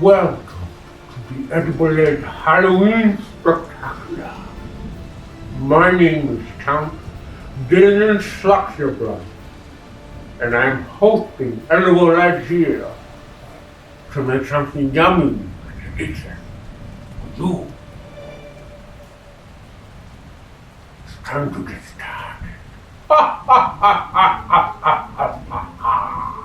Welcome to the Edible Ed Halloween Spectacular. My name is Count Dylan Sucsurblud, and I'm hosting Edible Ed here to make something yummy and delicious for you. It's time to get started. Ha ha ha ha ha ha ha ha.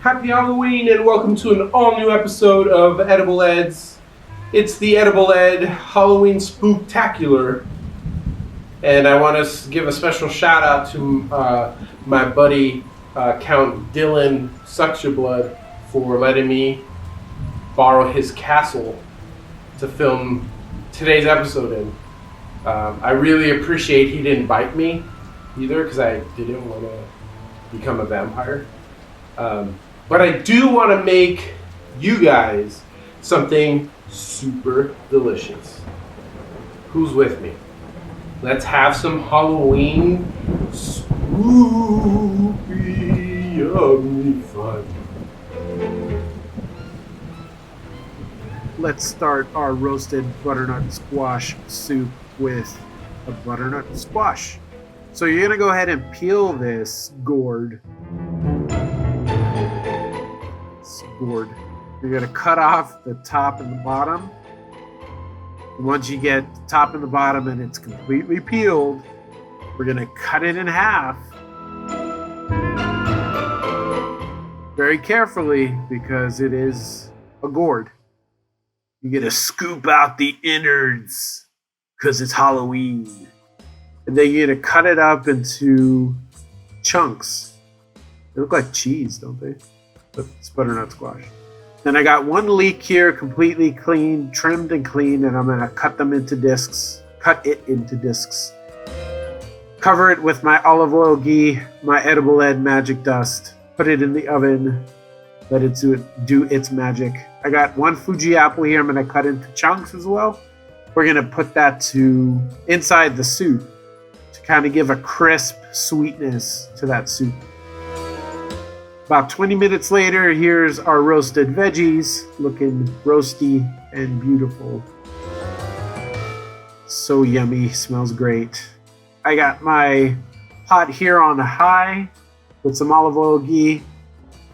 Happy Halloween and welcome to an all-new episode of Edible Eds. It's the Edible Ed Halloween Spooktacular. And I want to give a special shout out to my buddy Count Dylan Sucsurblud for letting me borrow his castle to film today's episode in. I really appreciate he didn't bite me either because I didn't want to become a vampire. But I do want to make you guys something super delicious. Who's with me? Let's have some Halloween spooky yummy fun. Let's start our roasted butternut squash soup with a butternut squash. So you're gonna go ahead and peel this gourd. You're gonna cut off the top and the bottom. And once you get the top and the bottom and it's completely peeled, we're gonna cut it in half. Very carefully because it is a gourd. You're gonna scoop out the innards because it's Halloween. And then you're gonna cut it up into chunks. They look like cheese, don't they? But it's butternut squash. Then I got one leek here, completely clean, trimmed and clean, and I'm gonna cut it into discs. Cover it with my olive oil ghee, my Edible Ed magic dust. Put it in the oven. Let it do its magic. I got one Fuji apple here. I'm gonna cut into chunks as well. We're gonna put that inside the soup to kind of give a crisp sweetness to that soup. About 20 minutes later, here's our roasted veggies, looking roasty and beautiful. So yummy, smells great. I got my pot here on high with some olive oil ghee.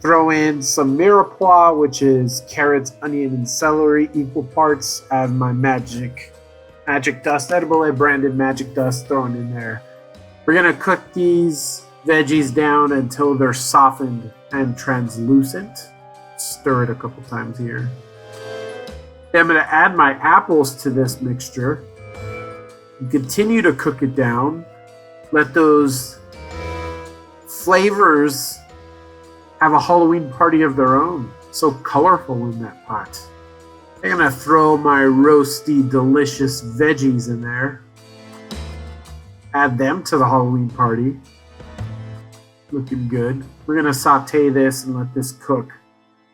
Throw in some mirepoix, which is carrots, onion, and celery, equal parts. Add my magic dust, Edible Ed branded magic dust thrown in there. We're gonna cook these veggies down until they're softened and translucent. Stir it a couple times here. Then I'm going to add my apples to this mixture. Continue to cook it down. Let those flavors have a Halloween party of their own. So colorful in that pot. I'm going to throw my roasty, delicious veggies in there. Add them to the Halloween party. Looking good. We're going to saute this and let this cook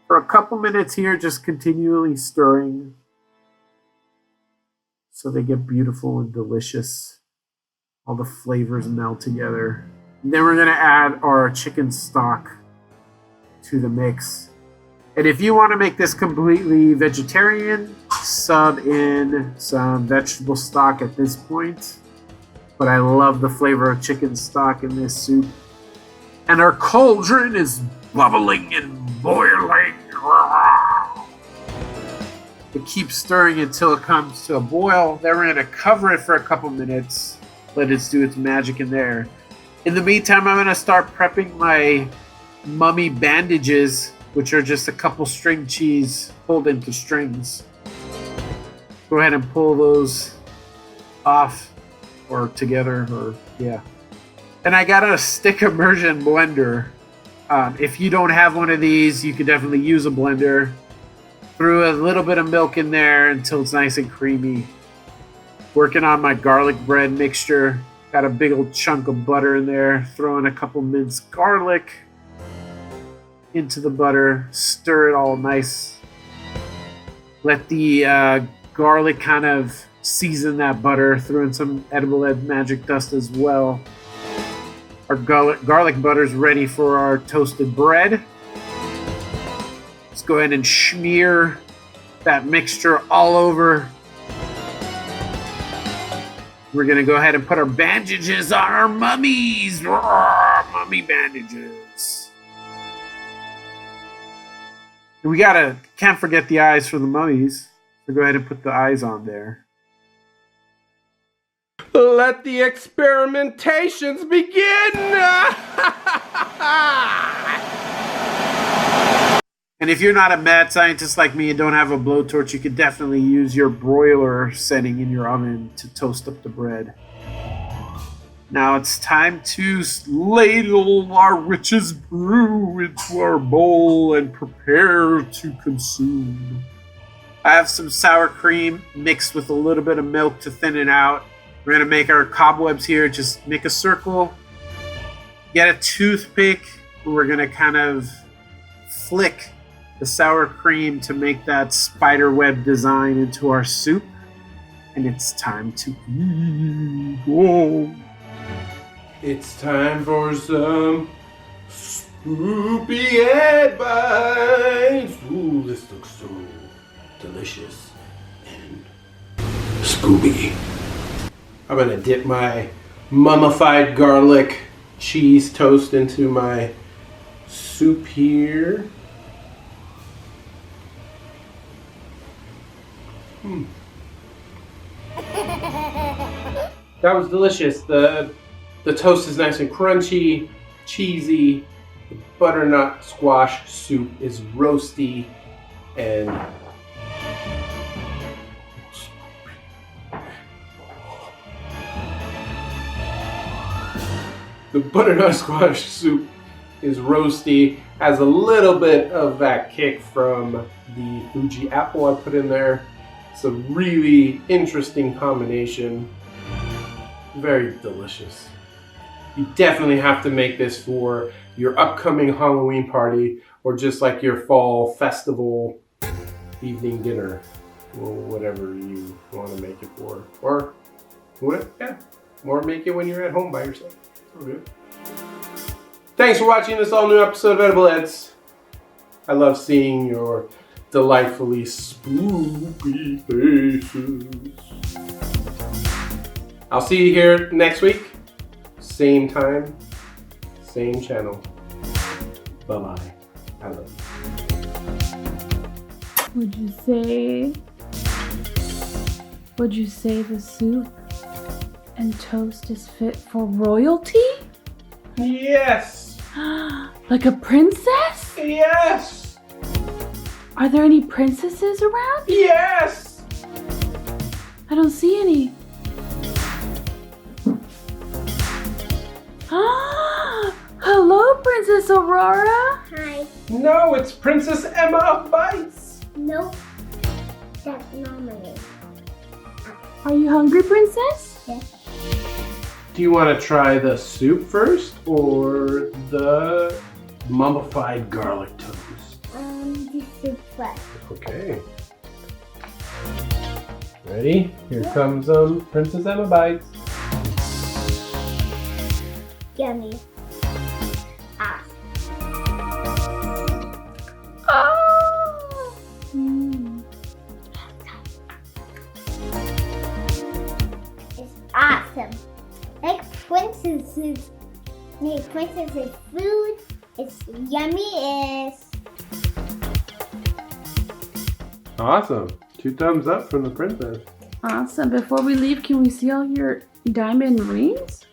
for a couple minutes here, just continually stirring so they get beautiful and delicious. All the flavors meld together. And then we're going to add our chicken stock to the mix. And if you want to make this completely vegetarian, sub in some vegetable stock at this point. But I love the flavor of chicken stock in this soup. And our cauldron is bubbling and boiling. We keep stirring until it comes to a boil. Then we're going to cover it for a couple minutes. Let it do its magic in there. In the meantime, I'm going to start prepping my mummy bandages, which are just a couple string cheese pulled into strings. Go ahead and pull those off or together, or yeah. And I got a stick immersion blender. If you don't have one of these, you could definitely use a blender. Threw a little bit of milk in there until it's nice and creamy. Working on my garlic bread mixture. Got a big old chunk of butter in there. Throwing a couple minced garlic into the butter. Stir it all nice. Let the garlic kind of season that butter. Throw in some Edible Ed magic dust as well. Our garlic butter is ready for our toasted bread. Let's go ahead and smear that mixture all over. We're going to go ahead and put our bandages on our mummies. Mummy bandages. And can't forget the eyes for the mummies. So go ahead and put the eyes on there. Let the experimentations begin! And if you're not a mad scientist like me and don't have a blowtorch, you could definitely use your broiler setting in your oven to toast up the bread. Now it's time to ladle our richest brew into our bowl and prepare to consume. I have some sour cream mixed with a little bit of milk to thin it out. We're going to make our cobwebs here. Just make a circle. Get a toothpick. We're going to kind of flick the sour cream to make that spider web design into our soup. And it's time to eat. Whoa. It's time for some spoopy head bites. Ooh, this looks so delicious and spooky. I'm gonna dip my mummified garlic cheese toast into my soup here. That was delicious. The toast is nice and crunchy, cheesy. The butternut squash soup is roasty and has a little bit of that kick from the Fuji apple I put in there. It's a really interesting combination. Very delicious. You definitely have to make this for your upcoming Halloween party or just like your fall festival evening dinner or whatever you want to make it for. Or make it when you're at home by yourself. It's all good. Thanks for watching this all new episode of Edible Eds. I love seeing your delightfully spooky faces. I'll see you here next week. Same time, same channel. Bye-bye. I love you. Would you say the soup and toast is fit for royalty? Yes! Like a princess? Yes! Are there any princesses around? Yes! I don't see any. Hello, Princess Aurora. Hi. No, it's Princess Emma of Bites. Nope. That's not my name. Are you hungry, Princess? Yes. Do you want to try the soup first or the mummified garlic toast? The soup first. Okay. Ready? Here comes Princess Emma Bites. Yummy. Oh! It's awesome. Like princesses. Like princesses food. It's yummy. It's Awesome. 2 thumbs up from the princess. Awesome. Before we leave, can we see all your diamond rings?